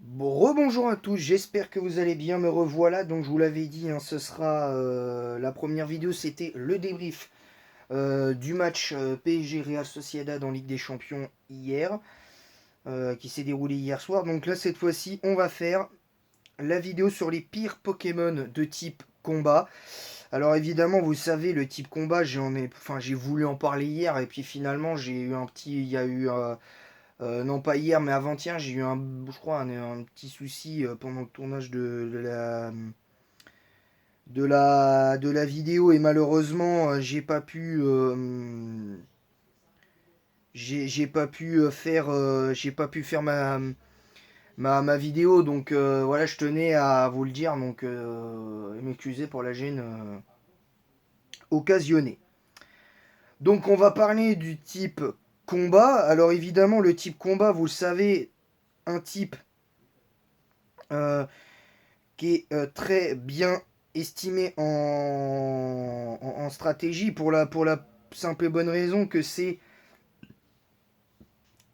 Bon, rebonjour à tous, j'espère que vous allez bien, me revoilà. Donc je vous l'avais dit, hein, ce sera la première vidéo, c'était le débrief du match PSG Real Sociedad en Ligue des Champions hier, qui s'est déroulé hier soir. Donc là, cette fois-ci, on va faire la vidéo sur les pires Pokémon de type combat. Alors évidemment, vous savez, le type combat, j'ai voulu en parler hier, et puis finalement, il y a eu non pas hier mais avant-hier, j'ai eu je crois un petit souci pendant le tournage de la vidéo, et malheureusement j'ai pas pu faire ma vidéo, donc voilà, je tenais à vous le dire, donc m'excuser pour la gêne occasionnée. Donc on va parler du type combat. Alors évidemment, le type combat, vous le savez, un type euh, qui est très bien estimé en stratégie, pour la simple et bonne raison que c'est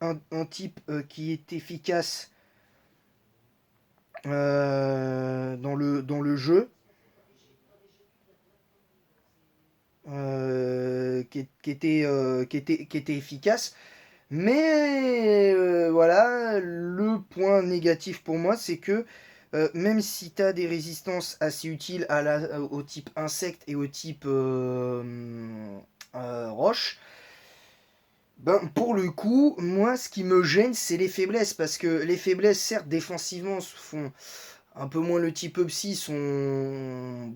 un type qui est efficace dans le jeu, qui était efficace. Mais voilà, le point négatif pour moi, c'est que même si tu as des résistances assez utiles au type insecte et au type roche, ben, pour le coup, moi, ce qui me gêne, c'est les faiblesses. Parce que les faiblesses, certes, défensivement, font un peu moins le type psy, sont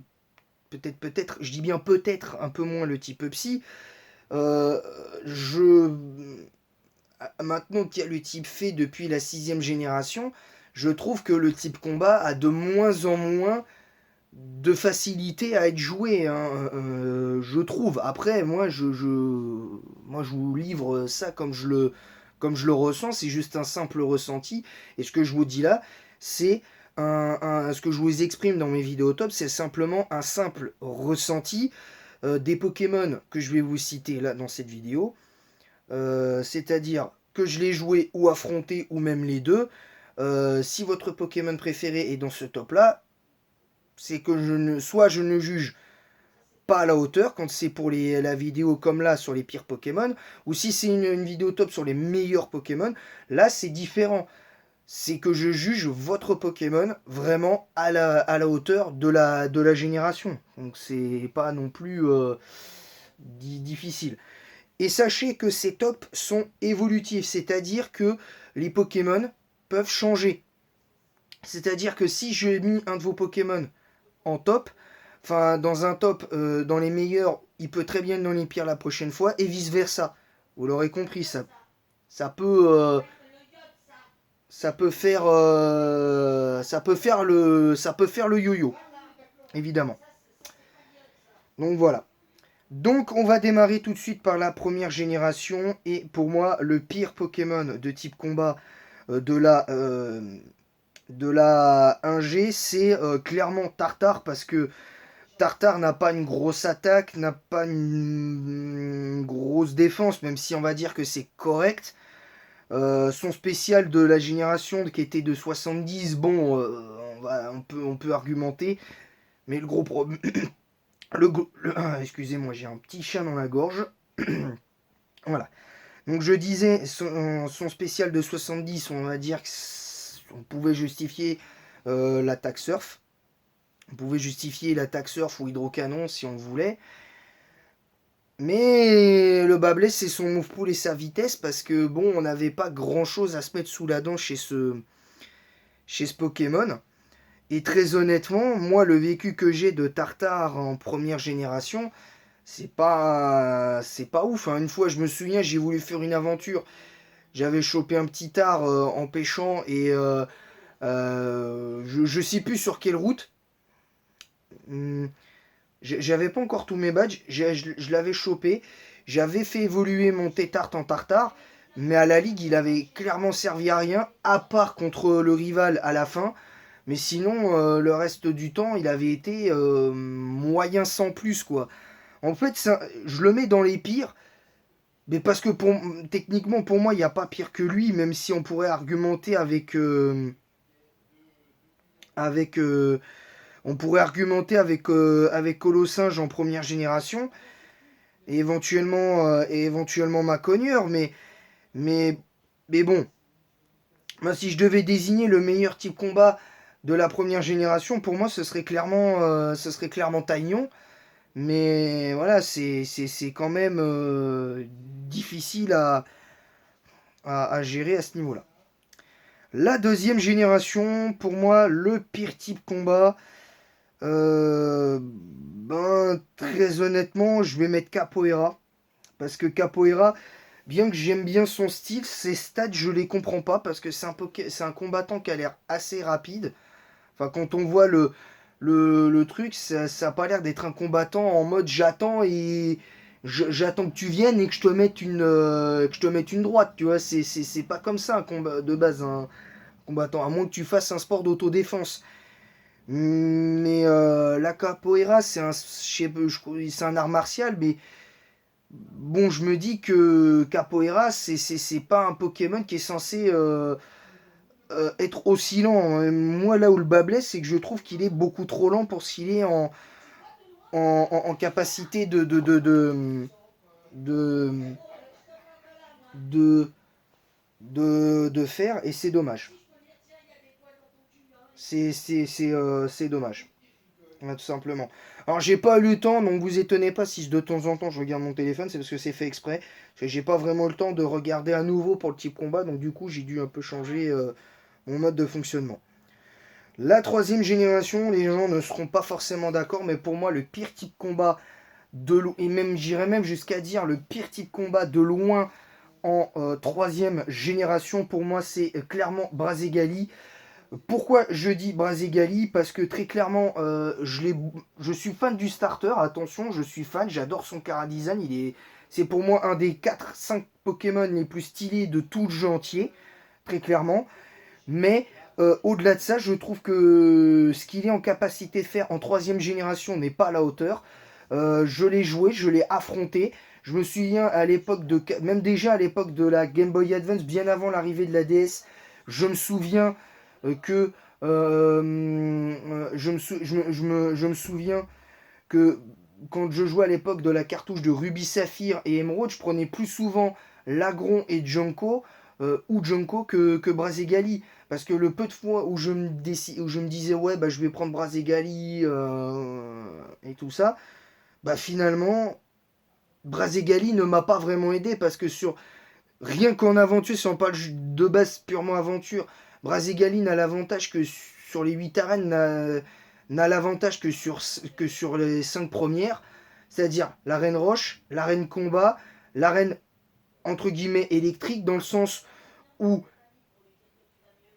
peut-être, je dis bien peut-être un peu moins le type psy. Euh, je Maintenant qu'il y a le type fait depuis la sixième génération, je trouve que le type combat a de moins en moins de facilité à être joué, hein, je trouve. Après, moi, je vous livre ça comme je le ressens, c'est juste un simple ressenti. Et ce que je vous dis là, c'est ce que je vous exprime dans mes vidéos top, c'est simplement un simple ressenti des Pokémon que je vais vous citer là dans cette vidéo. C'est-à-dire que je l'ai joué ou affronté ou même les deux. Si votre Pokémon préféré est dans ce top-là, c'est que soit je ne juge pas à la hauteur quand c'est pour la vidéo comme là sur les pires Pokémon, ou si c'est une vidéo top sur les meilleurs Pokémon, là c'est différent. C'est que je juge votre Pokémon vraiment à la hauteur de la génération. Donc c'est pas non plus difficile. Et sachez que ces tops sont évolutifs, c'est-à-dire que les Pokémon peuvent changer. C'est-à-dire que si j'ai mis un de vos Pokémon en top, enfin dans un top, dans les meilleurs, il peut très bien être dans les pires la prochaine fois, et vice-versa. Vous l'aurez compris, ça peut, ça peut faire le yo-yo, évidemment. Donc voilà. Donc on va démarrer tout de suite par la première génération, et pour moi le pire Pokémon de type combat de la 1G, c'est clairement Tartare, parce que Tartare n'a pas une grosse attaque, n'a pas une grosse défense, même si on va dire que c'est correct. Son spécial de la génération qui était de 70, bon, on peut argumenter, mais le gros problème... excusez-moi, j'ai un petit chat dans la gorge. Voilà. Donc je disais, son spécial de 70, on va dire qu'on pouvait justifier l'attaque surf. On pouvait justifier l'attaque surf ou hydrocanon si on voulait. Mais le bas blesse, c'est son move pool et sa vitesse, parce que bon, on n'avait pas grand chose à se mettre sous la dent chez ce Pokémon. Et très honnêtement, moi, le vécu que j'ai de Tartare en première génération, c'est pas ouf, hein. Une fois, je me souviens, j'ai voulu faire une aventure. J'avais chopé un petit tard en pêchant, et je sais plus sur quelle route. Hum, J'avais pas encore tous mes badges, je l'avais chopé. J'avais fait évoluer mon tétart en tartare, mais à la ligue, il avait clairement servi à rien, à part contre le rival à la fin. Mais sinon, le reste du temps, il avait été moyen sans plus, quoi. En fait, je le mets dans les pires, mais parce que techniquement, pour moi, il n'y a pas pire que lui, même si on pourrait argumenter avec. avec on pourrait argumenter avec Colossinge en première génération, et éventuellement Maconieur, mais, mais bon, moi, si je devais désigner le meilleur type combat de la première génération, pour moi, ce serait clairement Taignon. Mais voilà, c'est quand même difficile à gérer à ce niveau-là. La deuxième génération, pour moi, le pire type combat. Très honnêtement, je vais mettre Capoeira. Parce que Capoeira, bien que j'aime bien son style, ses stats, je les comprends pas. Parce que c'est un combattant qui a l'air assez rapide. Enfin, quand on voit le truc, ça a pas l'air d'être un combattant en mode j'attends et j'attends que tu viennes et que que je te mette une droite. Tu vois, c'est pas comme ça un combat de base, un combattant. À moins que tu fasses un sport d'autodéfense. Mais la capoeira, c'est un art martial, mais bon, je me dis que capoeira, c'est pas un Pokémon qui est censé être aussi lent. Moi, là où le bas blesse, c'est que je trouve qu'il est beaucoup trop lent pour ce qu'il est en capacité de, de, de faire, et c'est dommage. C'est dommage. Tout simplement. Alors j'ai pas eu le temps, donc vous étonnez pas si de temps en temps je regarde mon téléphone, c'est parce que c'est fait exprès. Parce que j'ai pas vraiment le temps de regarder à nouveau pour le type combat, donc du coup j'ai dû un peu changer mon mode de fonctionnement. La troisième génération, les gens ne seront pas forcément d'accord, mais pour moi le pire type combat et même j'irais même jusqu'à dire le pire type combat de loin en troisième génération, pour moi c'est clairement Brazegali. Pourquoi je dis Brazegali? Parce que très clairement, je suis fan du starter, attention, je suis fan, j'adore son chara design, c'est pour moi un des 4-5 Pokémon les plus stylés de tout le jeu entier, très clairement. Mais au-delà de ça, je trouve que ce qu'il est en capacité de faire en troisième génération n'est pas à la hauteur. Je l'ai joué, je l'ai affronté. Je me souviens à l'époque même déjà à l'époque de la Game Boy Advance, bien avant l'arrivée de la DS, je me souviens que je me souviens que quand je jouais à l'époque de la cartouche de Ruby Saphir et Emerald, je prenais plus souvent Lagron et Junko ou Junko que Brazegali. Parce que le peu de fois où où je me disais ouais bah je vais prendre Brazegali et tout ça, bah finalement Brazegali ne m'a pas vraiment aidé parce que rien qu'en aventure, si on parle de base purement aventure, Brazegali n'a l'avantage que sur les 8 arènes, n'a l'avantage que sur les 5 premières, c'est-à-dire l'arène roche, l'arène combat, l'arène entre guillemets électrique, dans le sens où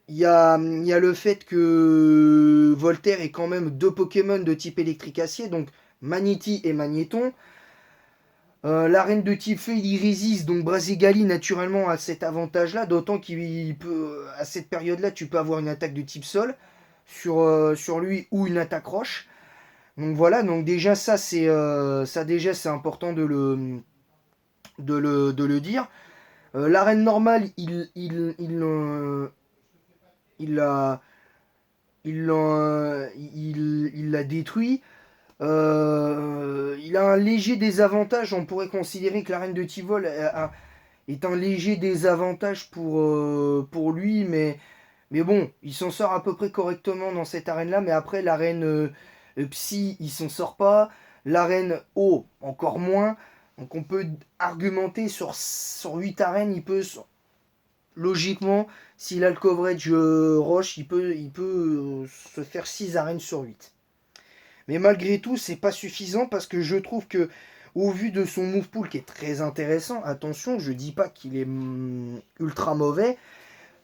il y a le fait que Voltaire est quand même deux Pokémon de type électrique acier, donc Magnéti et Magnéton. L'arène de type feu, il y résiste, donc Brazegali naturellement a cet avantage-là, d'autant qu'il peut, à cette période-là, tu peux avoir une attaque de type sol sur lui ou une attaque roche. Donc voilà, donc déjà ça déjà c'est important de le dire. L'arène normale, il l'a il l'a détruit. Il a un léger désavantage, on pourrait considérer que l'arène de Tivol est un léger désavantage pour lui, mais bon, il s'en sort à peu près correctement dans cette arène-là, mais après l'arène Psy, il s'en sort pas, l'arène O, encore moins, donc on peut argumenter sur 8 arènes, logiquement, s'il a le coverage Roche, il peut se faire 6 arènes sur 8. Mais malgré tout, c'est pas suffisant parce que je trouve que, au vu de son move pool qui est très intéressant, attention, je dis pas qu'il est ultra mauvais,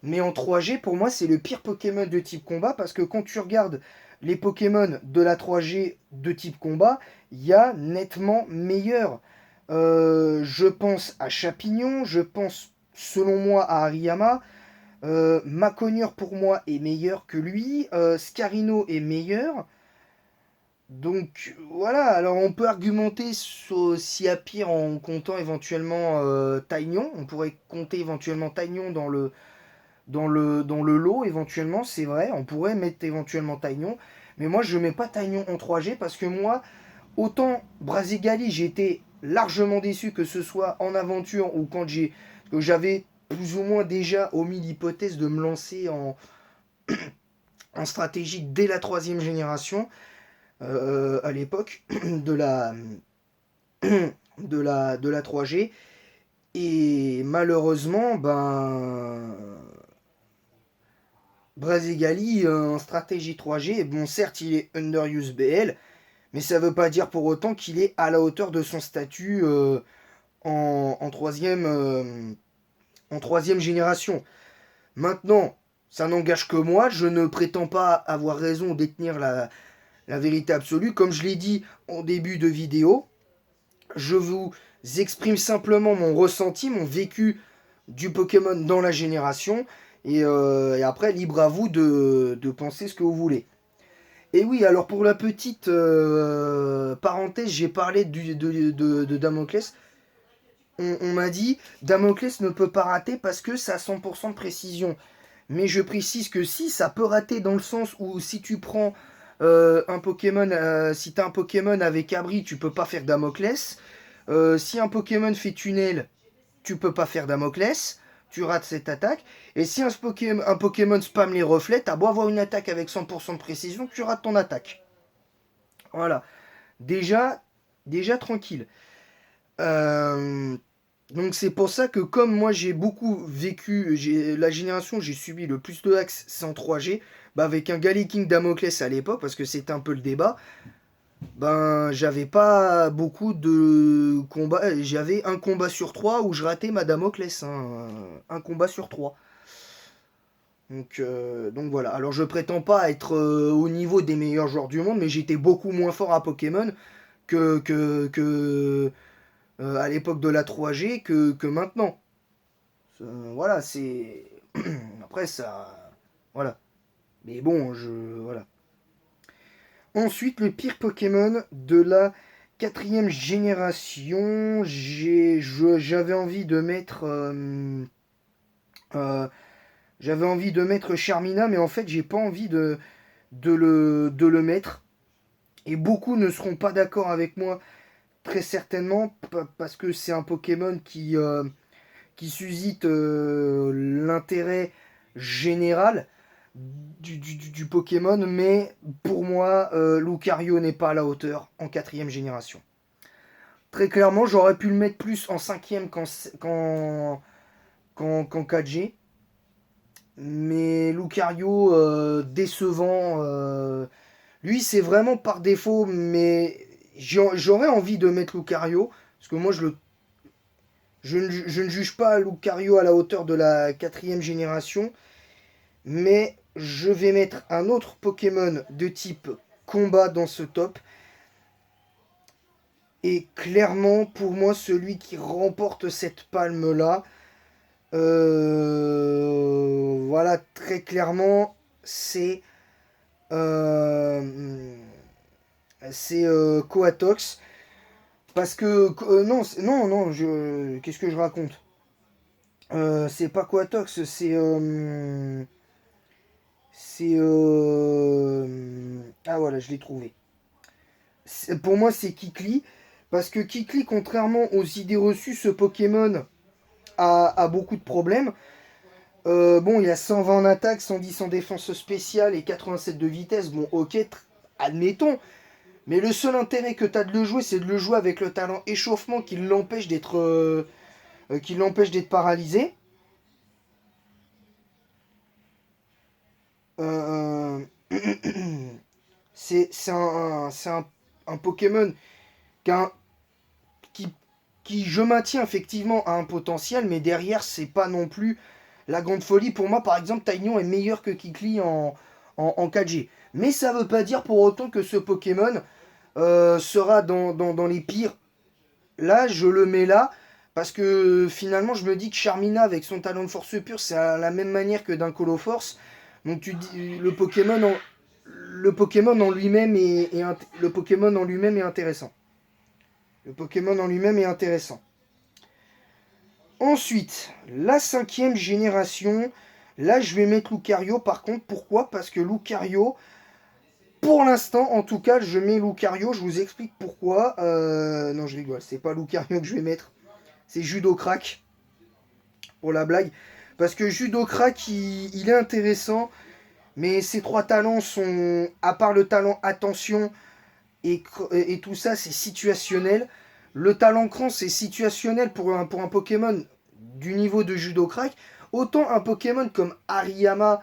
mais en 3G, pour moi, c'est le pire Pokémon de type combat parce que quand tu regardes les Pokémon de la 3G de type combat, il y a nettement meilleur. Je pense à Chapignon, je pense, selon moi, à Hariyama. Maconieur, pour moi, est meilleur que lui. Scarino est meilleur. Donc voilà, alors on peut argumenter s'il y a pire en comptant éventuellement Taignon. On pourrait compter éventuellement Taignon dans le lot éventuellement, c'est vrai. On pourrait mettre éventuellement Taignon. Mais moi, je mets pas Taignon en 3G parce que moi, autant Brasigali, j'ai été largement déçu que ce soit en aventure ou que j'avais plus ou moins déjà omis l'hypothèse de me lancer en stratégie dès la troisième génération à l'époque de la 3G. Et malheureusement, Brasigali en stratégie 3G, bon certes il est underuse BL, mais ça veut pas dire pour autant qu'il est à la hauteur de son statut en troisième génération. Maintenant, ça n'engage que moi, je ne prétends pas avoir raison ou détenir la vérité absolue. Comme je l'ai dit en début de vidéo, je vous exprime simplement mon ressenti, mon vécu du Pokémon dans la génération. Et après, libre à vous de penser ce que vous voulez. Et oui, alors pour la petite parenthèse, j'ai parlé de Damoclès. On m'a dit, Damoclès ne peut pas rater parce que ça a 100% de précision. Mais je précise que si, ça peut rater dans le sens où si tu prends un Pokémon, si tu as un Pokémon avec abri, tu peux pas faire Damoclès. Si un Pokémon fait tunnel, tu peux pas faire Damoclès. Tu rates cette attaque. Et si un Pokémon spam les reflets, t'as beau avoir une attaque avec 100% de précision, tu rates ton attaque. Voilà. Déjà tranquille. Euh, donc c'est pour ça que comme moi j'ai beaucoup vécu, la génération où j'ai subi le plus de hacks, c'est en 3G, avec un Galliking Damoclès à l'époque, parce que c'était un peu le débat, j'avais pas beaucoup de combats, j'avais un combat sur 3 où je ratais ma Damoclès, hein, un combat sur 3. Donc voilà, alors je prétends pas être au niveau des meilleurs joueurs du monde, mais j'étais beaucoup moins fort à Pokémon que à l'époque de la 3G que maintenant. Voilà, c'est. Après, ça. Voilà. Mais bon, Voilà. Ensuite, le pire Pokémon de la quatrième génération, j'avais envie de mettre. Euh, J'avais envie de mettre Charmina, mais en fait, j'ai pas envie de le mettre. Et beaucoup ne seront pas d'accord avec moi, très certainement, parce que c'est un Pokémon qui suscite l'intérêt général du Pokémon, mais pour moi, Lucario n'est pas à la hauteur en quatrième génération. Très clairement, j'aurais pu le mettre plus en cinquième qu'en 4G, mais Lucario, décevant, lui c'est vraiment par défaut, mais j'aurais envie de mettre Lucario, parce que moi je ne juge pas Lucario à la hauteur de la quatrième génération, mais je vais mettre un autre Pokémon de type combat dans ce top. Et clairement, pour moi, celui qui remporte cette palme-là, voilà, très clairement, euh, c'est Coatox. Parce que, non, non, qu'est-ce que je raconte? C'est pas Coatox, ah voilà, je l'ai trouvé. Pour moi, c'est Kikli. Parce que Kikli, contrairement aux idées reçues, ce Pokémon a beaucoup de problèmes. Bon, il a 120 en attaque, 110 en défense spéciale et 87 de vitesse. Bon, ok, admettons. Mais le seul intérêt que tu as de le jouer, c'est de le jouer avec le talent échauffement qui l'empêche d'être paralysé. Euh, c'est un Pokémon qui, a qui, qui, je maintiens effectivement, a un potentiel, mais derrière, c'est pas non plus la grande folie. Pour moi, par exemple, Taignon est meilleur que Kikli en 4G. Mais ça veut pas dire pour autant que ce Pokémon sera dans les pires. Là, je le mets là, parce que finalement, je me dis que Charmina, avec son talent de force pure, c'est à la même manière que d'un Colo Force. Donc tu dis, le Pokémon en lui-même le Pokémon en lui-même est intéressant. Le Pokémon en lui-même est intéressant. Ensuite, la cinquième génération. Là, je vais mettre Lucario par contre. Pourquoi? Parce que Lucario, pour l'instant, en tout cas, je mets Lucario. Je vous explique pourquoi. Non, je rigole. C'est pas Lucario que je vais mettre. C'est Judo Crack. Pour la blague. Parce que Judo Crack, il est intéressant. Mais ces trois talents sont, à part le talent attention et tout ça, c'est situationnel. Le talent cran, c'est situationnel pour un Pokémon du niveau de Judo Crack. Autant un Pokémon comme Hariyama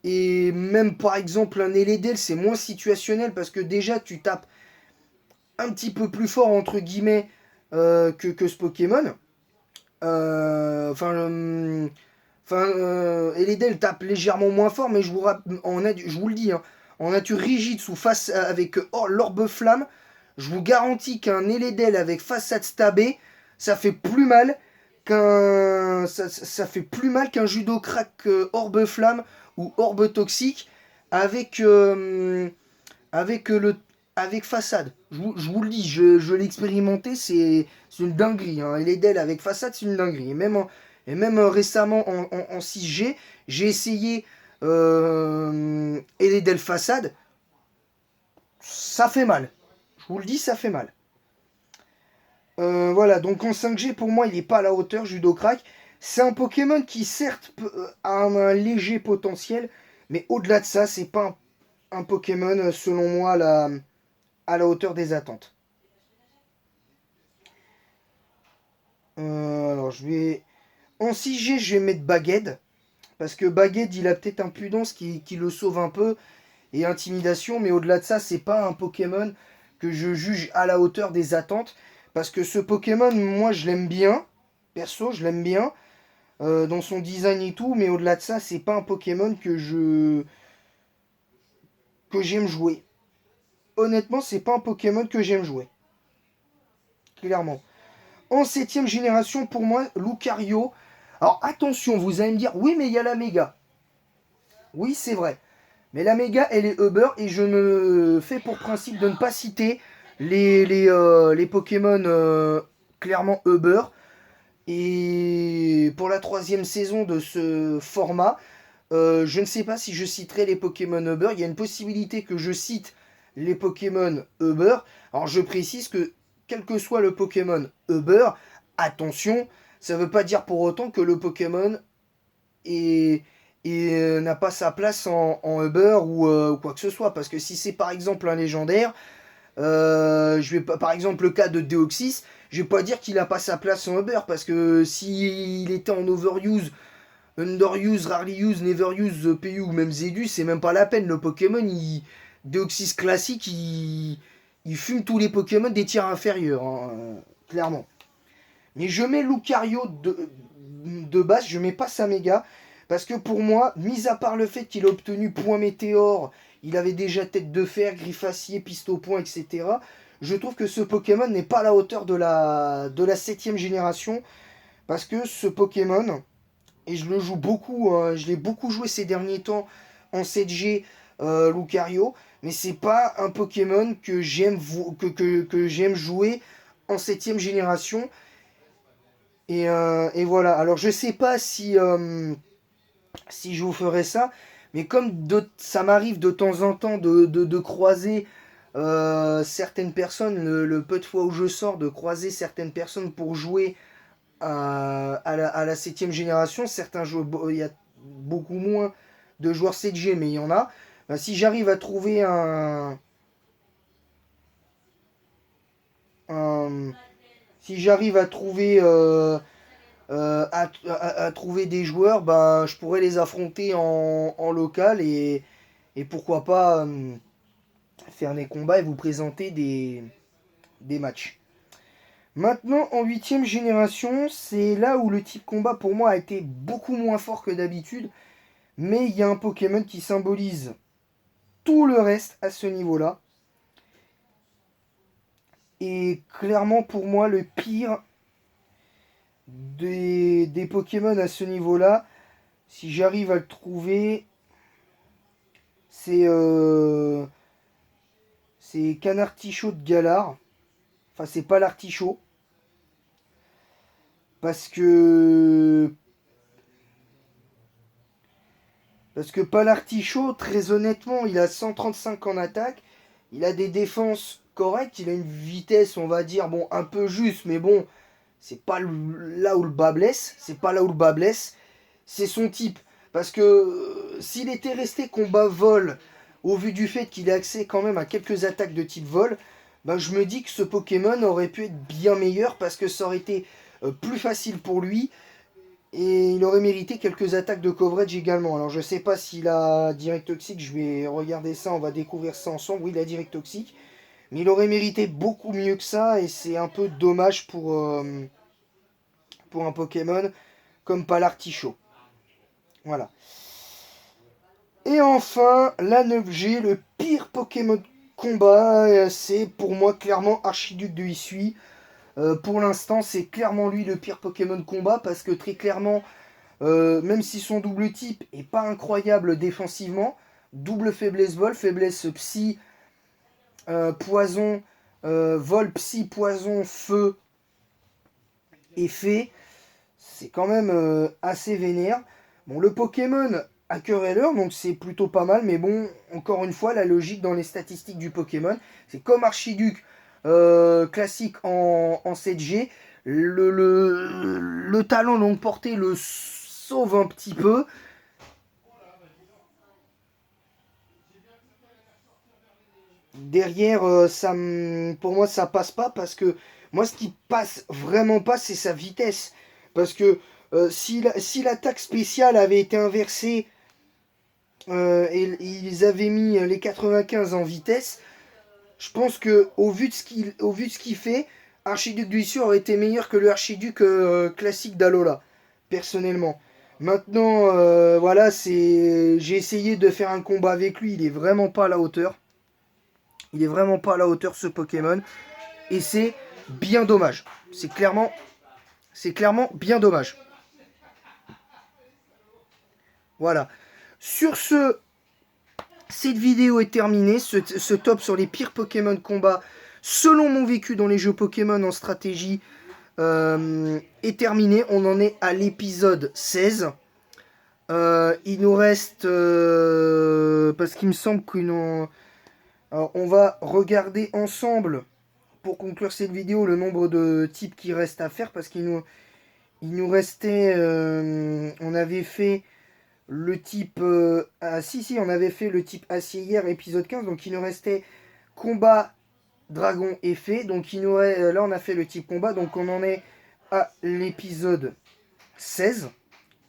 et même par exemple un Eledel, c'est moins situationnel parce que déjà tu tapes un petit peu plus fort entre guillemets que ce Pokémon. Enfin, Eledel tape légèrement moins fort, mais je vous le dis, hein, en nature rigide sous face avec l'orbe flamme, je vous garantis qu'un Eledel avec façade stabée, ça fait plus mal ça fait plus mal qu'un judo crack orbe flamme ou orbe toxique avec avec le avec façade. Je vous le dis, je l'ai expérimenté, c'est une dinguerie. Hein. Eledel avec façade, c'est une dinguerie. Et même récemment en 6G, j'ai essayé Eledel façade. Ça fait mal. Je vous le dis, ça fait mal. Voilà, donc en 5G, pour moi, il n'est pas à la hauteur, Judocrack. C'est un Pokémon qui, certes, a un léger potentiel, mais au-delà de ça, c'est pas un Pokémon, selon moi, à la hauteur des attentes. Alors, je vais. En 6G, je vais mettre Baguette. Parce que Baguette, il a peut-être impudence qui le sauve un peu. Et intimidation. Mais au-delà de ça, c'est pas un Pokémon que je juge à la hauteur des attentes. Parce que ce Pokémon, moi, je l'aime bien. Perso, je l'aime bien. Dans son design et tout. Mais au-delà de ça, c'est pas un Pokémon que j'aime jouer. Honnêtement, c'est pas un Pokémon que j'aime jouer. Clairement. En septième génération, pour moi, Lucario. Alors attention, vous allez me dire, oui, mais il y a la méga. Oui, c'est vrai. Mais la méga, elle est Uber et je me fais pour principe de ne pas citer les Pokémon clairement Uber. Et pour la troisième saison de ce format, je ne sais pas si je citerai les Pokémon Uber. Il y a une possibilité que je cite les Pokémon Uber. Alors je précise que quel que soit le Pokémon Uber, attention, ça ne veut pas dire pour autant que le Pokémon est, n'a pas sa place en Uber ou quoi que ce soit. Parce que si c'est par exemple un légendaire, je vais pas, par exemple le cas de Deoxys, je vais pas dire qu'il a pas sa place en Uber. Parce que s'il était en overuse, underuse, rarely use, never use, PU ou même Zedu, c'est même pas la peine. Le Pokémon, Deoxys classique, il fume tous les Pokémon des tiers inférieurs, hein, clairement. Mais je mets Lucario de base, je mets pas sa méga. Parce que pour moi, mis à part le fait qu'il a obtenu point météore, il avait déjà tête de fer, griffe acier, piste au point, etc. Je trouve que ce Pokémon n'est pas à la hauteur de la 7ème génération. Parce que ce Pokémon, et je le joue beaucoup, hein, je l'ai beaucoup joué ces derniers temps en 7G Lucario, mais c'est pas un Pokémon que j'aime jouer en 7ème génération. Et voilà, alors je sais pas si je vous ferai ça, mais comme ça m'arrive de temps en temps de croiser certaines personnes, le peu de fois où je sors, de croiser certaines personnes pour jouer à la 7ème génération, certains joueurs, il y a beaucoup moins de joueurs 7G, mais il y en a. Ben, si j'arrive à trouver un- si j'arrive à trouver à trouver des joueurs, ben, je pourrais les affronter en local et pourquoi pas faire des combats et vous présenter des matchs. Maintenant, en 8ème génération, c'est là où le type combat pour moi a été beaucoup moins fort que d'habitude. Mais il y a un Pokémon qui symbolise tout le reste à ce niveau-là. Et clairement pour moi le pire des Pokémon à ce niveau-là, si j'arrive à le trouver, c'est c'est Canartichaut de Galar. Enfin c'est pas l'artichaut. Parce que Parce que Palartichaut, très honnêtement, il a 135 en attaque. Il a des défenses correctes. Il a une vitesse, on va dire, bon, un peu juste. Mais bon, c'est pas là où le bas blesse. C'est pas là où le bas blesse. C'est son type. Parce que s'il était resté combat vol, au vu du fait qu'il a accès quand même à quelques attaques de type vol, ben je me dis que ce Pokémon aurait pu être bien meilleur parce que ça aurait été plus facile pour lui et il aurait mérité quelques attaques de coverage également. Alors je sais pas s'il a Direct Toxique, je vais regarder ça, on va découvrir ça ensemble. Oui, il a Direct Toxique, mais il aurait mérité beaucoup mieux que ça et c'est un peu dommage pour un Pokémon comme Palartichaut. Voilà. Et enfin, la 9G, le pire Pokémon de combat, c'est pour moi clairement Archiduc de Hisui. Pour l'instant, c'est clairement lui le pire Pokémon de combat parce que très clairement, même si son double type est pas incroyable défensivement, double faiblesse vol, faiblesse psy, poison, vol, psy, poison, feu et fée, c'est quand même assez vénère. Bon, le Pokémon a cœur et l'heure, donc c'est plutôt pas mal, mais bon, encore une fois, la logique dans les statistiques du Pokémon, c'est comme Archiduc classique en 7G, le talent longue portée le sauve un petit peu. Derrière, pour moi, ça passe pas parce que moi, ce qui passe vraiment pas, c'est sa vitesse. Parce que si l'attaque spéciale avait été inversée et ils avaient mis les 95 en vitesse, je pense que au vu de ce qu'il fait, Archiduc du Issue aurait été meilleur que le Archiduc classique d'Alola, personnellement. Maintenant, voilà, j'ai essayé de faire un combat avec lui, il est vraiment pas à la hauteur. Il est vraiment pas à la hauteur ce Pokémon. Et c'est bien dommage. C'est clairement bien dommage. Voilà. Sur ce, cette vidéo est terminée. Ce top sur les pires Pokémon de combat, selon mon vécu dans les jeux Pokémon en stratégie, est terminé. On en est à l'épisode 16. Il nous reste... parce qu'il me semble qu'on... Alors, on va regarder ensemble, pour conclure cette vidéo, le nombre de types qui restent à faire. Parce il nous restait... on avait fait le type... si, on avait fait le type acier hier, épisode 15. Donc, il nous restait combat, dragon et fée. Donc, là, on a fait le type combat. Donc, on en est à l'épisode 16.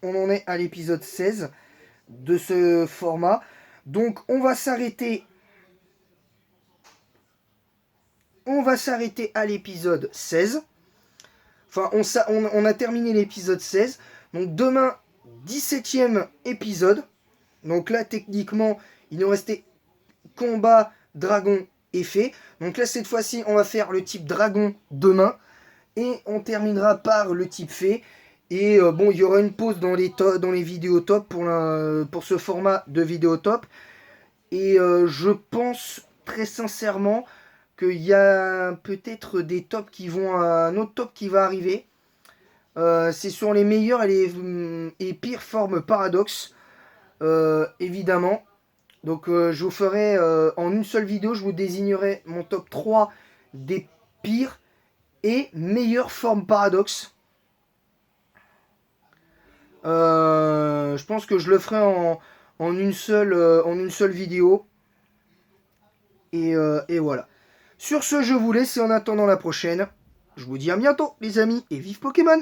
On en est à l'épisode 16 de ce format. Donc, on va s'arrêter à l'épisode 16. Enfin, on a terminé l'épisode 16. Donc, demain, 17e épisode. Donc là, techniquement, il nous restait combat, dragon et fée. Donc là, cette fois-ci, on va faire le type dragon demain. Et on terminera par le type fée. Et bon, il y aura une pause dans les vidéos top pour ce format de vidéo top. Et je pense très sincèrement qu'il y a peut-être des tops un autre top qui va arriver. C'est sur les meilleures et pires formes paradoxes, évidemment. Donc je vous ferai en une seule vidéo, je vous désignerai mon top 3 des pires et meilleures formes paradoxes. Je pense que je le ferai en une seule vidéo. Et voilà. Sur ce, je vous laisse et en attendant la prochaine, je vous dis à bientôt les amis et vive Pokémon!